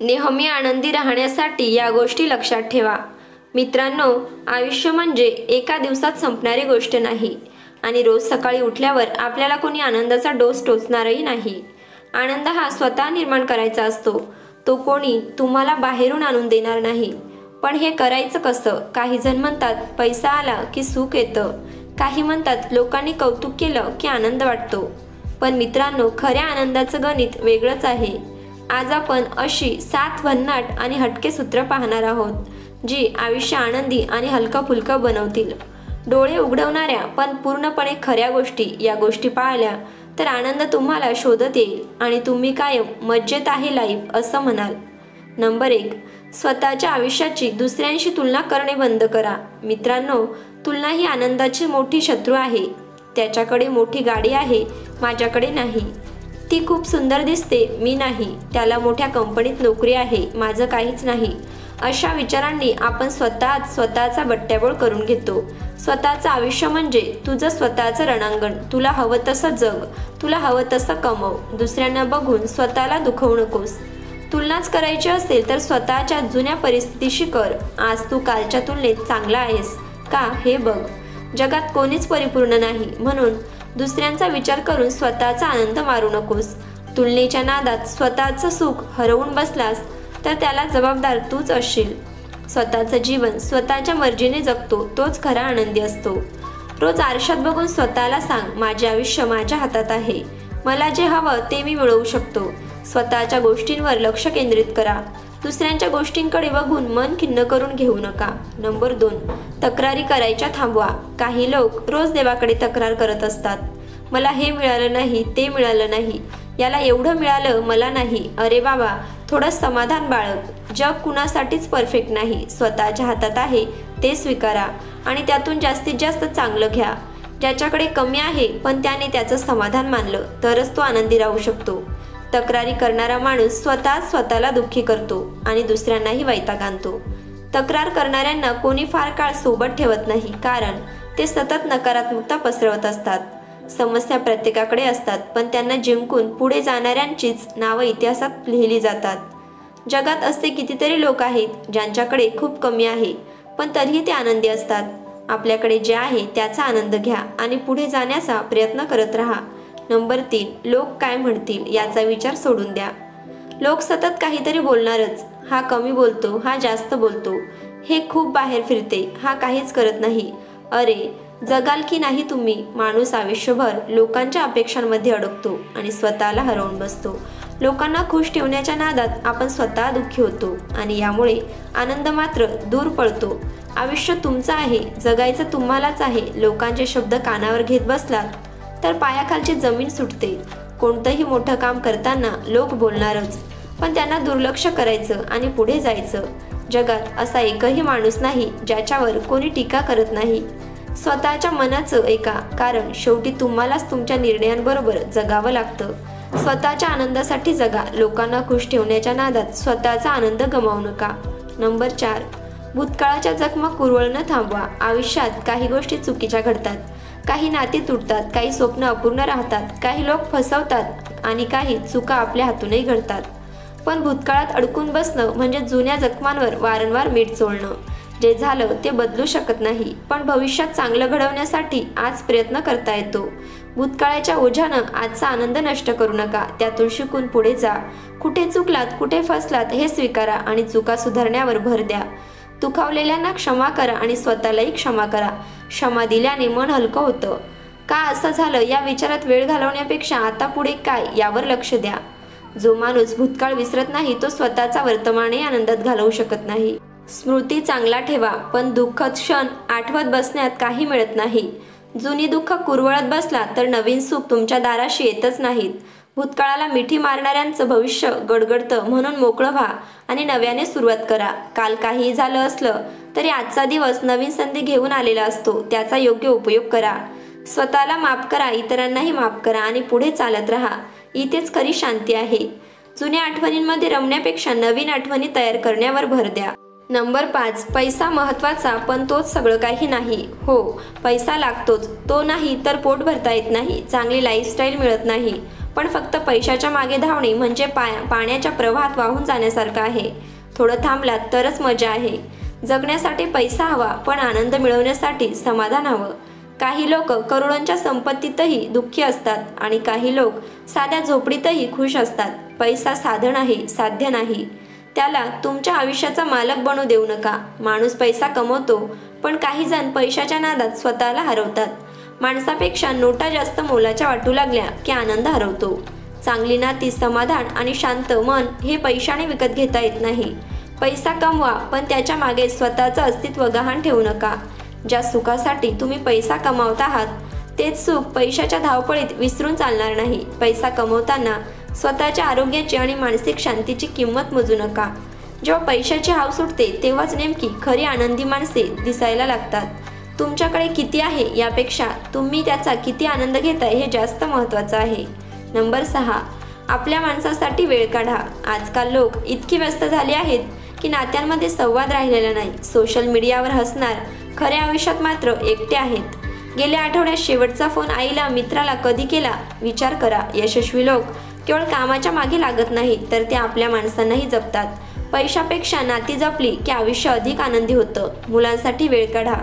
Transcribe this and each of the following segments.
नेहमी आनंदी राहण्यासाठी या गोष्टी लक्षात ठेवा. मित्रांनो, आयुष्य म्हणजे एका दिवसात संपणारी गोष्ट नाही आणि रोज सकाळी उठल्यावर आपल्याला कोणी आनंदाचा डोस टोचणारही नाही. आनंद हा स्वतः निर्माण करायचा असतो. तो कोणी तुम्हाला बाहेरून आणून देणार नाही. पण हे करायचं कसं? काही जण म्हणतात पैसा आला की सुख येतं. काही म्हणतात लोकांनी कौतुक केलं की आनंद वाटतो. पण मित्रांनो, खऱ्या आनंदाचं गणित वेगळंच आहे. आज आपण अशी 7 भन्नाट आणि हटके सूत्र पाहणार आहोत जी आयुष्य आनंदी आणि हलकं फुलकं बनवतील. डोळे उघडवणाऱ्या पण पूर्णपणे खऱ्या गोष्टी या गोष्टी पाहिल्या तर आनंद तुम्हाला शोधत येईल आणि तुम्ही कायम मज्जेत आहे लाईफ असं म्हणाल. नंबर 1, स्वतःच्या आयुष्याची दुसऱ्यांशी तुलना करणे बंद करा. मित्रांनो, तुलना ही आनंदाची मोठी शत्रू आहे. त्याच्याकडे मोठी गाडी आहे, माझ्याकडे नाही. ती खूप सुंदर दिसते, मी नाही. त्याला मोठ्या कंपनीत नोकरी आहे, माझं काहीच नाही. अशा विचारांनी आपण स्वतःचा बट्ट्याबोळ करून घेतो. स्वतःचं आयुष्य म्हणजे तुझं स्वतःचं रणांगण. तुला हवं तसं जग, तुला हवं तसं कमव. दुसऱ्यांना बघून स्वतःला दुखवू नकोस. तुलनाच करायची असेल तर स्वतःच्या जुन्या परिस्थितीशी कर. आज तू कालच्या तुलनेत चांगला आहेस का हे बघ. जगात कोणीच परिपूर्ण नाही, म्हणून दुसऱ्यांचा विचार करून स्वतःचा आनंद मारू नकोस. तुलनेच्या नादात स्वतःचं सुख हरवून बसलास तर त्याला जबाबदार तूच असशील. स्वतःचं जीवन स्वतःच्या मर्जीने जगतो तोच खरा आनंदी असतो. रोज आरशात बघून स्वतःला सांग, माझे आयुष्य माझ्या हातात आहे. मला जे हवं ते मी मिळवू शकतो. स्वतःच्या गोष्टींवर लक्ष केंद्रित करा. दुसऱ्यांच्या गोष्टींकडे बघून मन खिन्न करून घेऊ नका. नंबर 2, तक्रारी करायच्या थांबवा. काही लोक रोज देवाकडे तक्रार करत असतात. मला हे मिळालं नाही, ते मिळालं नाही, याला एवढं मिळालं, मला नाही. अरे बाबा, थोडं समाधान बाळग. जग कुणासाठीच परफेक्ट नाही. स्वतःच्या हातात आहे ते स्वीकारा आणि त्यातून जास्तीत जास्त चांगलं घ्या. ज्याच्याकडे कमी आहे पण त्याने त्याचं समाधान मानलं तरच तो आनंदी राहू शकतो. तक्रारी करणारा माणूस स्वतःला दुःखी करतो आणि दुसऱ्यांनाही वैताग आणतो. तक्रार करणाऱ्यांना कोणी फार काळ सोबत ठेवत नाही, कारण ते सतत नकारात्मकता पसरवत असतात. समस्या प्रत्येकाकडे असतात, पण त्यांना जिंकून पुढे जाणाऱ्यांचीच नावं इतिहासात लिहिली जातात. जगात असे कितीतरी लोक आहेत ज्यांच्याकडे खूप कमी आहे पण तरीही ते आनंदी असतात. आपल्याकडे जे आहे त्याचा आनंद घ्या आणि पुढे जाण्याचा प्रयत्न करत राहा. नंबर 3, लोक काय म्हणतील याचा विचार सोडून द्या. लोक सतत काहीतरी बोलणारच. हा कमी बोलतो, हा जास्त बोलतो, हे खूप बाहेर फिरते, हा काहीच करत नाही. अरे, जगाल की नाही तुम्ही? माणूस आयुष्यभर लोकांच्या अपेक्षांमध्ये अडकतो आणि स्वतःला हरवून बसतो. लोकांना खुश ठेवण्याच्या नादात आपण स्वतः दुःखी होतो आणि यामुळे आनंद मात्र दूर पळतो. आयुष्य तुमचं आहे, जगायचं तुम्हालाच आहे. लोकांचे शब्द कानावर घेत बसलात तर पायाखालची जमीन सुटते. कोणतंही मोठं काम करताना लोक बोलणारच, पण त्यांना दुर्लक्ष करायचं आणि पुढे जायचं. जगात असा एकही माणूस नाही ज्याच्यावर कोणी टीका करत नाही. स्वतःच्या मनाचं ऐका, कारण शेवटी तुम्हालाच तुमच्या निर्णयांबरोबर जगावं लागतं. स्वतःच्या आनंदासाठी जगा. लोकांना खुश ठेवण्याच्या नादात स्वतःचा आनंद गमावू नका. नंबर 4, भूतकाळाच्या जखमा कुरवळणं थांबवा. आयुष्यात काही गोष्टी चुकीच्या घडतात, काही नाती तुटतात, काही स्वप्न अपूर्ण राहतात, काही लोक फसवतात आणि काही चुका आपल्या हातूनही घडतात. पण भूतकाळात अडकून बसणं म्हणजे जुन्या जखमांवर वारंवार मीठ चोळणं. जे झालं ते बदलू शकत नाही, पण भविष्यात चांगलं घडवण्यासाठी आज प्रयत्न करता येतो. भूतकाळाच्या ओझ्यानं आजचा आनंद नष्ट करू नका. त्यातून शिकून पुढे जा. कुठे चुकलात, कुठे फसलात हे स्वीकारा आणि चुका सुधारण्यावर भर द्या. दुखावलेल्यांना क्षमा करा आणि स्वतःलाही क्षमा करा. क्षमा दिल्याने मन हलकं होतं. का असं झालं या विचारात वेळ घालवण्यापेक्षा आता पुढे काय यावर लक्ष द्या. जो माणूस भूतकाळ विसरत नाही तो स्वतःचा वर्तमानही आनंदात घालवू शकत नाही. स्मृती चांगला ठेवा, पण दुःखद क्षण आठवत बसण्यात काही मिळत नाही. जुनी दुःख कुरवळत बसला तर नवीन सुख तुमच्या दाराशी येतच नाहीत. भूतकाळाला मिठी मारणाऱ्यांचं भविष्य गडगडतं, म्हणून मोकळं व्हा आणि नव्याने सुरुवात करा. काल काहीही झालं असलं तरी आजचा दिवस नवीन संधी घेऊन आलेला असतो. त्याचा योग्य उपयोग करा. स्वतःला माफ करा, इतरांनाही माफ करा आणि पुढे चालत राहा. इथेच खरी शांती आहे. जुन्या आठवणींमध्ये रमण्यापेक्षा नवीन आठवणी तयार करण्यावर भर द्या. नंबर 5, पैसा महत्त्वाचा पण तोच सगळं काही नाही. हो, पैसा लागतोच, तो नाही तर पोट भरता येत नाही, चांगली लाईफस्टाईल मिळत नाही, पण फक्त पैशाच्या मागे धावणे म्हणजे पाण्याच्या प्रवाहात वाहून जाण्यासारखं आहे। थोडं थांबलात तरच मजा आहे। जगण्यासाठी पैसा हवा, पण आनंद मिळवण्यासाठी समाधान हवं। काही लोक करोडोंच्या संपत्तीतही दुःखी असतात आणि काही लोक साध्या झोपडीतही खुश असतात। पैसा साधन आहे, साध्य नाही। त्याला तुमच्या आयुष्याचा मालक बनू देऊ नका। माणूस पैसा कमवतो, पण काही जण पैशाच्या नादात स्वतःला हरवतात। माणसापेक्षा नोटा जास्त मोलाच्या वाटू लागल्या की आनंद हरवतो। चांगली नाती, समाधान आणि शांत मन हे पैशाने विकत घेता येत नाही। पैसा कमवा, पण त्याच्या मागे स्वतःचं अस्तित्व गहाण ठेवू नका। ज्या सुखासाठी तुम्ही पैसा कमावत आहात तेच सुख पैशाच्या धावपळीत विसरून चालणार नाही। पैसा कमवताना स्वतःच्या आरोग्याची आणि मानसिक शांतीची किंमत मोजू नका। जेव्हा पैशाची हाव सुटते तेव्हाच नेमकी खरी आनंदी माणसे दिसायला लागतात। तुमच्याकडे किती आहे यापेक्षा तुम्ही त्याचा किती आनंद घेताय हे जास्त महत्त्वाचं आहे। नंबर 6, आपल्या माणसासाठी वेळ काढा। आजकाल लोक इतकी व्यस्त झाले आहेत की नात्यांमध्ये संवाद राहिलेला नाही। सोशल मीडियावर हसणार, खऱ्या आयुष्यात मात्र एकटे आहेत। गेल्या आठवड्यात शेवटचा फोन आईला, मित्राला कधी केला विचार करा। यशस्वी लोक केवळ कामाच्या मागे लागत नाहीत, तर ते आपल्या माणसांनाही जपतात। पैशापेक्षा नाती जपली की आयुष्य अधिक आनंदी होतं। मुलांसाठी वेळ काढा,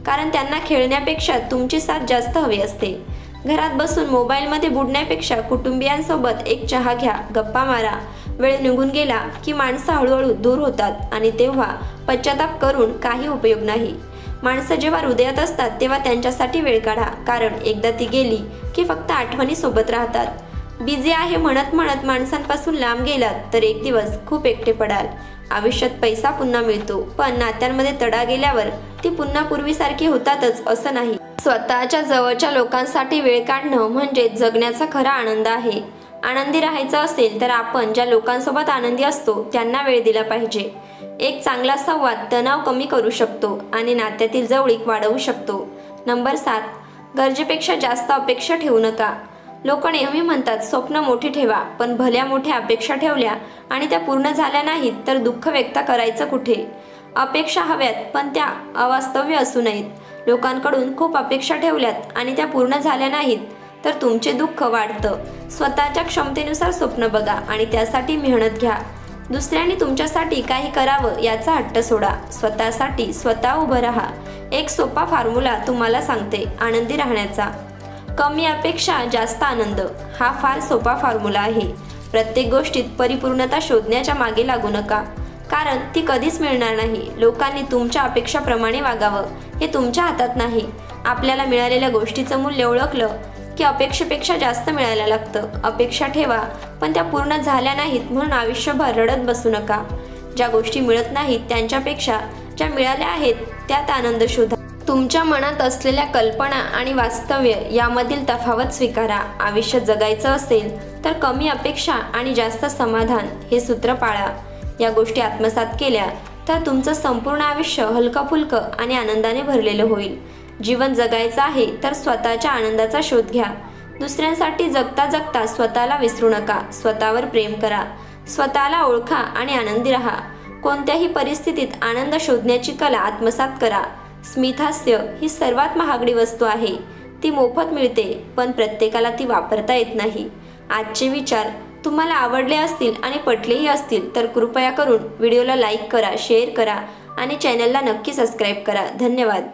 कारण त्यांना खेळण्यापेक्षा तुमची साथ जास्त हवी असते। घरात बसून मोबाईलमध्ये बुडण्यापेक्षा कुटुंबियांसोबत एक चहा घ्या, गप्पा मारा। वेळ निघून गेला की माणसं हळूहळू दूर होतात आणि तेव्हा पश्चाताप करून काही उपयोग नाही। माणसं जेव्हा हृदयात असतात तेव्हा त्यांच्यासाठी वेळ काढा, कारण एकदा ती गेली की फक्त आठवणी सोबत राहतात। बिझी आहे म्हणत म्हणत माणसांपासून लांब गेलात तर एक दिवस खूप एकटे पडाल। आयुष्यात पैसा पुन्हा मिळतो, पण नात्यांमध्ये तडा गेल्यावर ती पुन्हा पूर्वीसारखी होतातच असं नाही। स्वतःच्या जवळच्या लोकांसाठी वेळ काढणं म्हणजे जगण्याचा खरा आनंद आहे। आनंदी राहायचं असेल तर आपण ज्या लोकांसोबत आनंदी असतो त्यांना वेळ दिला पाहिजे। एक चांगला संवाद तणाव कमी करू शकतो आणि नात्यातील जवळीक वाढवू शकतो। नंबर 7, गरजेपेक्षा जास्त अपेक्षा ठेवू नका। लोक नेहमी म्हणतात स्वप्न मोठी ठेवा, पण भल्या मोठ्या अपेक्षा ठेवल्या आणि त्या पूर्ण झाल्या नाहीत तर दुःख व्यक्त करायचं कुठे। अपेक्षा हव्यात, पण त्या अवास्तव्य असू नयेत। लोकांकडून खूप अपेक्षा ठेवल्यात आणि त्या पूर्ण झाल्या नाहीत तर तुमचे दुःख वाढतं। स्वतःच्या क्षमतेनुसार स्वप्न बघा आणि त्यासाठी मेहनत घ्या। दुसऱ्यांनी तुमच्यासाठी काही करावं याचा हट्ट सोडा। स्वतःसाठी स्वतः उभं राहा। एक सोपा फॉर्म्युला तुम्हाला सांगते आनंदी राहण्याचा। कमी अपेक्षा जास्त आनंद हा फार सोपा फॉर्म्युला आहे। प्रत्येक गोष्टीत परिपूर्णता शोधण्याच्या मागे लागू नका, कारण ती कधीच मिळणार नाही। लोकांनी तुमच्या अपेक्षाप्रमाणे वागावं हे तुमच्या हातात नाही। आपल्याला मिळालेल्या गोष्टीचं मूल्य ओळखलं की अपेक्षेपेक्षा जास्त मिळायला लागतं। अपेक्षा ठेवा, पण त्या पूर्ण झाल्या नाहीत म्हणून आयुष्यभर रडत बसू नका। ज्या गोष्टी मिळत नाहीत त्यांच्यापेक्षा ज्या मिळाल्या आहेत त्यात आनंद शोधा। तुमच्या मनात असलेल्या कल्पना आणि वास्तव्य यामधील तफावत स्वीकारा। आयुष्य जगायचं असेल तर कमी अपेक्षा आणि जास्त समाधान हे सूत्र पाळा। या गोष्टी आत्मसात केल्या तर तुमचं संपूर्ण आयुष्य हलकं-फुलकं आणि आनंदाने भरलेलं होईल। जीवन जगायचं आहे तर स्वतःच्या आनंदाचा शोध घ्या। दुसऱ्यांसाठी जगता जगता स्वतःला विसरू नका। स्वतःवर प्रेम करा, स्वतःला ओळखा आणि आनंदी राहा। कोणत्याही परिस्थितीत आनंद शोधण्याची कला आत्मसात करा। स्मितहास्य ही सर्वात महागडी वस्तू आहे। ती मोफत मिळते, पण प्रत्येकाला ती वापरता येत नाही। आजचे विचार तुम्हाला आवडले असतील आणि पटलेही असतील तर कृपया करून व्हिडिओला लाईक करा, शेअर करा आणि चॅनलला नक्की सबस्क्राईब करा। धन्यवाद।